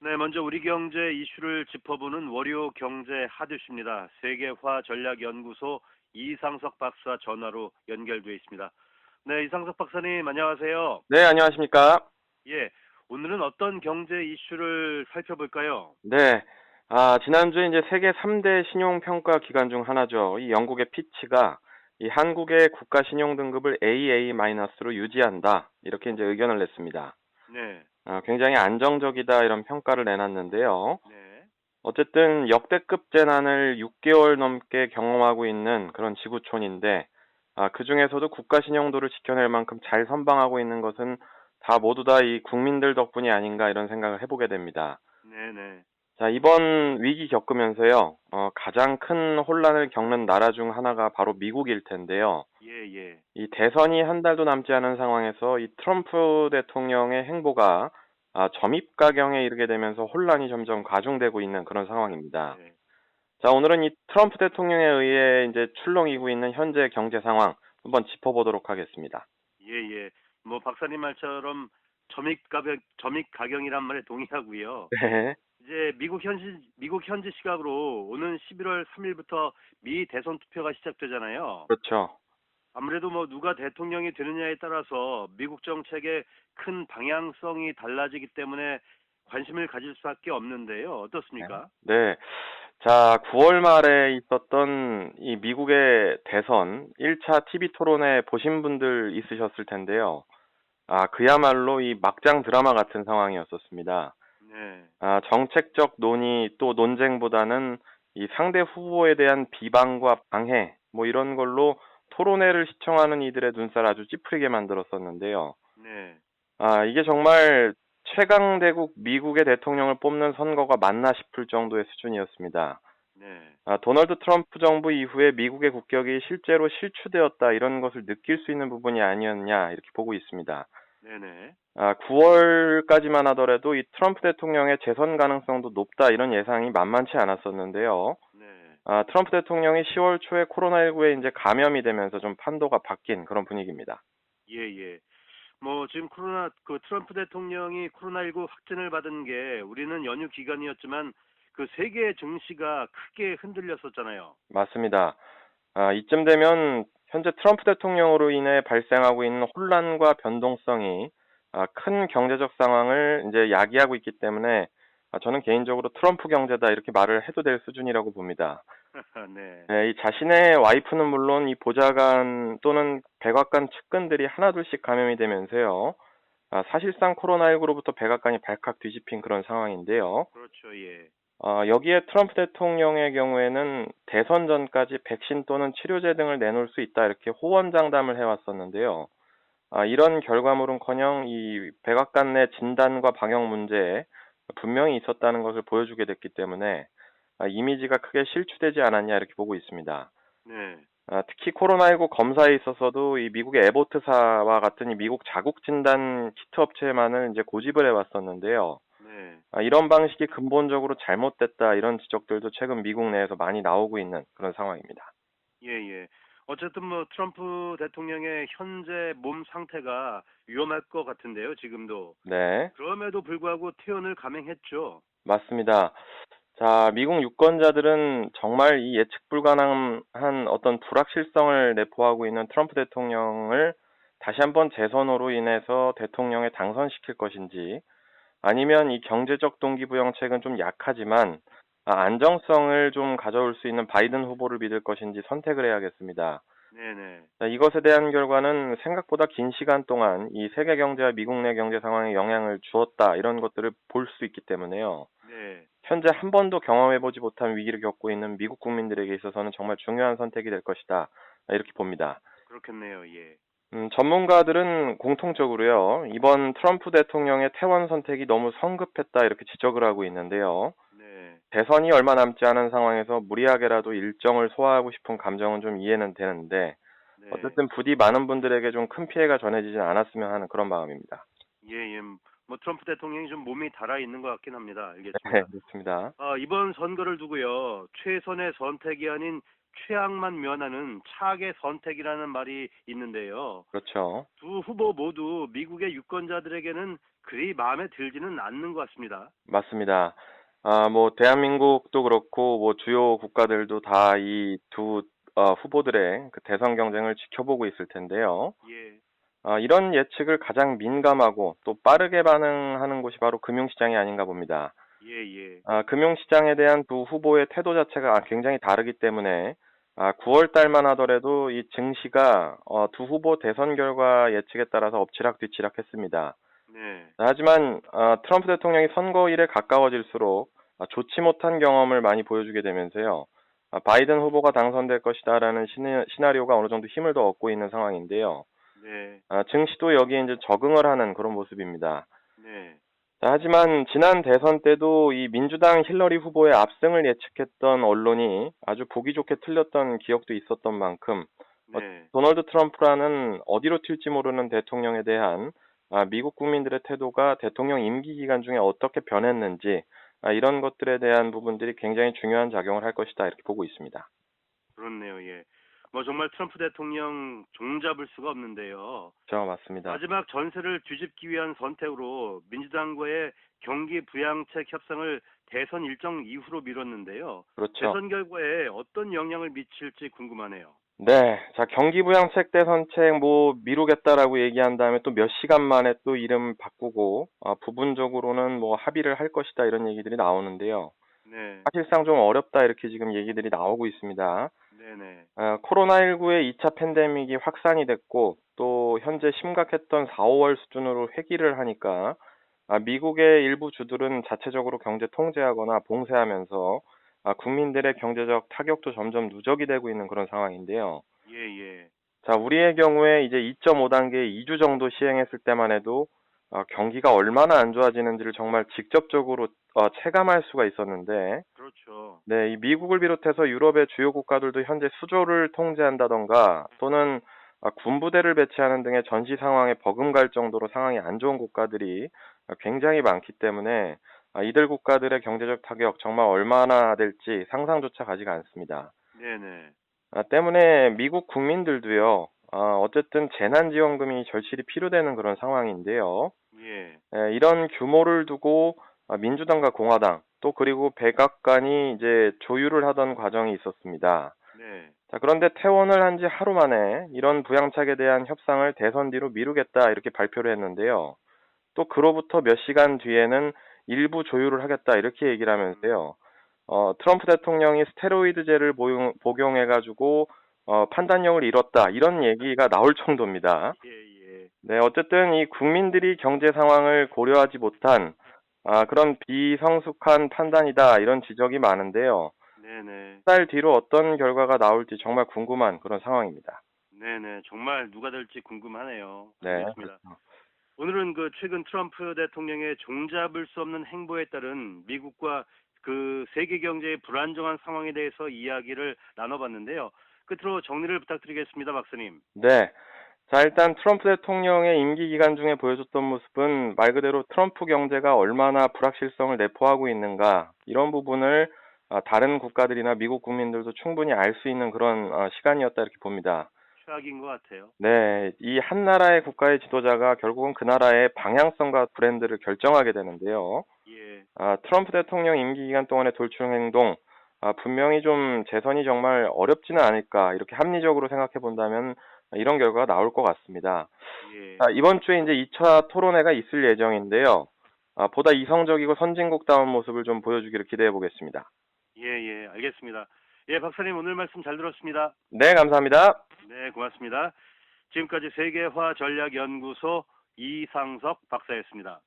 네, 먼저 우리 경제 이슈를 짚어보는 월요 경제 하드슈입니다. 세계화 전략연구소 이상석 박사 전화로 연결돼 있습니다. 네, 이상석 박사님 안녕하세요. 네, 안녕하십니까? 예, 오늘은 어떤 경제 이슈를 살펴볼까요? 네. 지난주에 이제 세계 3대 신용평가 기관 중 하나죠. 이 영국의 피치가 이 한국의 국가 신용 등급을 AA-로 유지한다. 이렇게 이제 의견을 냈습니다. 네, 굉장히 안정적이다 이런 평가를 내놨는데요. 네, 어쨌든 역대급 재난을 6개월 넘게 경험하고 있는 그런 지구촌인데, 그 중에서도 국가 신용도를 지켜낼 만큼 잘 선방하고 있는 것은 다 모두 다 이 국민들 덕분이 아닌가 이런 생각을 해보게 됩니다. 네, 네. 자, 이번 위기 겪으면서요, 가장 큰 혼란을 겪는 나라 중 하나가 바로 미국일 텐데요. 예, 예. 이 대선이 한 달도 남지 않은 상황에서 이 트럼프 대통령의 행보가 점입가경에 이르게 되면서 혼란이 점점 가중되고 있는 그런 상황입니다. 네, 자, 오늘은 이 트럼프 대통령에 의해 이제 출렁이고 있는 현재 경제 상황 한번 짚어보도록 하겠습니다. 예, 예. 뭐 박사님 말처럼 점입가경이란 말에 동의하고요. 네, 이제 미국 현지 시각으로 오는 11월 3일부터 미 대선 투표가 시작되잖아요. 그렇죠. 아무래도 뭐 누가 대통령이 되느냐에 따라서 미국 정책의 큰 방향성이 달라지기 때문에 관심을 가질 수밖에 없는데요. 네. 어떻습니까? 네. 자, 9월 말에 있었던 이 미국의 대선 1차 TV 토론회 보신 분들 있으셨을 텐데요. 그야말로 이 막장 드라마 같은 상황이었었습니다. 네. 정책적 논의 또 논쟁보다는 이 상대 후보에 대한 비방과 방해, 뭐 이런 걸로 토론회를 시청하는 이들의 눈살 아주 찌푸리게 만들었었는데요. 네. 이게 정말 최강대국 미국의 대통령을 뽑는 선거가 맞나 싶을 정도의 수준이었습니다. 네. 도널드 트럼프 정부 이후에 미국의 국격이 실제로 실추되었다 이런 것을 느낄 수 있는 부분이 아니었냐 이렇게 보고 있습니다. 네. 네. 9월까지만 하더라도 이 트럼프 대통령의 재선 가능성도 높다 이런 예상이 만만치 않았었는데요. 네. 트럼프 대통령이 10월 초에 코로나19에 이제 감염이 되면서 좀 판도가 바뀐 그런 분위기입니다. 예, 예. 뭐 지금 트럼프 대통령이 코로나19 확진을 받은 게 우리는 연휴 기간이었지만 그 세계 증시가 크게 흔들렸었잖아요. 맞습니다. 이쯤 되면 현재 트럼프 대통령으로 인해 발생하고 있는 혼란과 변동성이 큰 경제적 상황을 이제 야기하고 있기 때문에 저는 개인적으로 트럼프 경제다 이렇게 말을 해도 될 수준이라고 봅니다. 네. 네, 이 자신의 와이프는 물론 이 보좌관 또는 백악관 측근들이 하나둘씩 감염이 되면서요. 사실상 코로나19로부터 백악관이 발칵 뒤집힌 그런 상황인데요. 그렇죠. 예. 여기에 트럼프 대통령의 경우에는 대선 전까지 백신 또는 치료제 등을 내놓을 수 있다 이렇게 호언장담을 해왔었는데요. 이런 결과물은커녕 이 백악관 내 진단과 방역 문제에 분명히 있었다는 것을 보여주게 됐기 때문에 이미지가 크게 실추되지 않았냐 이렇게 보고 있습니다. 네. 특히 코로나19 검사에 있어서도 이 미국의 에보트사와 같은 이 미국 자국 진단 키트 업체만을 이제 고집을 해왔었는데요. 네. 이런 방식이 근본적으로 잘못됐다 이런 지적들도 최근 미국 내에서 많이 나오고 있는 그런 상황입니다. 예, 예. 어쨌든 뭐 트럼프 대통령의 현재 몸 상태가 위험할 것 같은데요, 지금도. 네, 그럼에도 불구하고 퇴원을 감행했죠. 맞습니다. 자, 미국 유권자들은 정말 이 예측 불가능한 어떤 불확실성을 내포하고 있는 트럼프 대통령을 다시 한번 재선으로 인해서 대통령에 당선시킬 것인지 아니면 이 경제적 동기부여책은 좀 약하지만 안정성을 좀 가져올 수 있는 바이든 후보를 믿을 것인지 선택을 해야겠습니다. 네네. 자, 이것에 대한 결과는 생각보다 긴 시간 동안 이 세계 경제와 미국 내 경제 상황에 영향을 주었다 이런 것들을 볼 수 있기 때문에요. 네. 현재 한 번도 경험해보지 못한 위기를 겪고 있는 미국 국민들에게 있어서는 정말 중요한 선택이 될 것이다 이렇게 봅니다. 그렇겠네요. 예. 전문가들은 공통적으로요, 이번 트럼프 대통령의 퇴원 선택이 너무 성급했다 이렇게 지적을 하고 있는데요. 네. 대선이 얼마 남지 않은 상황에서 무리하게라도 일정을 소화하고 싶은 감정은 좀 이해는 되는데, 네. 어쨌든 부디 많은 분들에게 좀 큰 피해가 전해지진 않았으면 하는 그런 마음입니다. 예, 예. 뭐 트럼프 대통령이 좀 몸이 달아 있는 것 같긴 합니다. 네, 알겠습니다. 그렇습니다. 이번 선거를 두고요. 최선의 선택이 아닌 최악만 면하는 차악의 선택이라는 말이 있는데요. 그렇죠. 두 후보 모두 미국의 유권자들에게는 그리 마음에 들지는 않는 것 같습니다. 맞습니다. 뭐 대한민국도 그렇고 뭐 주요 국가들도 다 이 두 후보들의 그 대선 경쟁을 지켜보고 있을 텐데요. 예, 이런 예측을 가장 민감하고 또 빠르게 반응하는 곳이 바로 금융시장이 아닌가 봅니다. 예, 예. 금융시장에 대한 두 후보의 태도 자체가 굉장히 다르기 때문에 9월 달만 하더라도 이 증시가 두 후보 대선 결과 예측에 따라서 엎치락뒤치락 했습니다. 네, 하지만 트럼프 대통령이 선거일에 가까워질수록 좋지 못한 경험을 많이 보여주게 되면서요. 바이든 후보가 당선될 것이다라는 시나리오가 어느 정도 힘을 더 얻고 있는 상황인데요. 네, 증시도 여기에 이제 적응을 하는 그런 모습입니다. 네, 자, 하지만 지난 대선 때도 이 민주당 힐러리 후보의 압승을 예측했던 언론이 아주 보기 좋게 틀렸던 기억도 있었던 만큼 네. 도널드 트럼프라는 어디로 튈지 모르는 대통령에 대한 미국 국민들의 태도가 대통령 임기 기간 중에 어떻게 변했는지 이런 것들에 대한 부분들이 굉장히 중요한 작용을 할 것이다 이렇게 보고 있습니다. 그렇네요. 예. 뭐 정말 트럼프 대통령 종잡을 수가 없는데요. 저 맞습니다. 마지막 전세를 뒤집기 위한 선택으로 민주당과의 경기 부양책 협상을 대선 일정 이후로 미뤘는데요. 그렇죠. 대선 결과에 어떤 영향을 미칠지 궁금하네요. 네. 자, 경기부양책 대선책 뭐 미루겠다라고 얘기한 다음에 또 몇 시간 만에 또 이름 바꾸고 부분적으로는 뭐 합의를 할 것이다 이런 얘기들이 나오는데요. 네, 사실상 좀 어렵다 이렇게 지금 얘기들이 나오고 있습니다. 네네, 코로나19의 2차 팬데믹이 확산이 됐고 또 현재 심각했던 4, 5월 수준으로 회귀를 하니까 미국의 일부 주들은 자체적으로 경제 통제하거나 봉쇄하면서 국민들의 경제적 타격도 점점 누적이 되고 있는 그런 상황인데요. 예, 예, 자, 우리의 경우에 이제 2.5단계 2주 정도 시행했을 때만 해도 경기가 얼마나 안 좋아지는지를 정말 직접적으로 체감할 수가 있었는데 그렇죠. 네, 이 미국을 비롯해서 유럽의 주요 국가들도 현재 수조를 통제한다던가 또는 군부대를 배치하는 등의 전시 상황에 버금갈 정도로 상황이 안 좋은 국가들이 굉장히 많기 때문에 이들 국가들의 경제적 타격 정말 얼마나 될지 상상조차 가지가 않습니다. 네네, 때문에 미국 국민들도요, 어쨌든 재난지원금이 절실히 필요되는 그런 상황인데요. 예, 이런 규모를 두고 민주당과 공화당 또 그리고 백악관이 이제 조율을 하던 과정이 있었습니다. 네, 자, 그런데 퇴원을 한 지 하루 만에 이런 부양책에 대한 협상을 대선 뒤로 미루겠다 이렇게 발표를 했는데요. 또 그로부터 몇 시간 뒤에는 일부 조율을 하겠다 이렇게 얘기를 하면서요. 트럼프 대통령이 스테로이드제를 복용해가지고 판단력을 잃었다 이런 얘기가 나올 정도입니다. 예, 예, 네, 어쨌든 이 국민들이 경제 상황을 고려하지 못한 그런 비성숙한 판단이다 이런 지적이 많은데요. 네네, 한 달 뒤로 어떤 결과가 나올지 정말 궁금한 그런 상황입니다. 네네. 정말 누가 될지 궁금하네요. 네, 알겠습니다. 그렇죠. 오늘은 그 최근 트럼프 대통령의 종잡을 수 없는 행보에 따른 미국과 그 세계 경제의 불안정한 상황에 대해서 이야기를 나눠봤는데요. 끝으로 정리를 부탁드리겠습니다, 박사님. 네. 자, 일단 트럼프 대통령의 임기 기간 중에 보여줬던 모습은 말 그대로 트럼프 경제가 얼마나 불확실성을 내포하고 있는가 이런 부분을 다른 국가들이나 미국 국민들도 충분히 알 수 있는 그런 시간이었다 이렇게 봅니다. 최악인 것 같아요. 네, 이 한 나라의 국가의 지도자가 결국은 그 나라의 방향성과 브랜드를 결정하게 되는데요. 예, 트럼프 대통령 임기 기간 동안의 돌출 행동, 분명히 좀 재선이 정말 어렵지는 않을까, 이렇게 합리적으로 생각해 본다면 이런 결과가 나올 것 같습니다. 예, 자, 이번 주에 이제 2차 토론회가 있을 예정인데요. 보다 이성적이고 선진국다운 모습을 좀 보여주기를 기대해 보겠습니다. 예, 예, 알겠습니다. 예, 박사님 오늘 말씀 잘 들었습니다. 네, 감사합니다. 네, 고맙습니다. 지금까지 세계화 전략연구소 이상석 박사였습니다.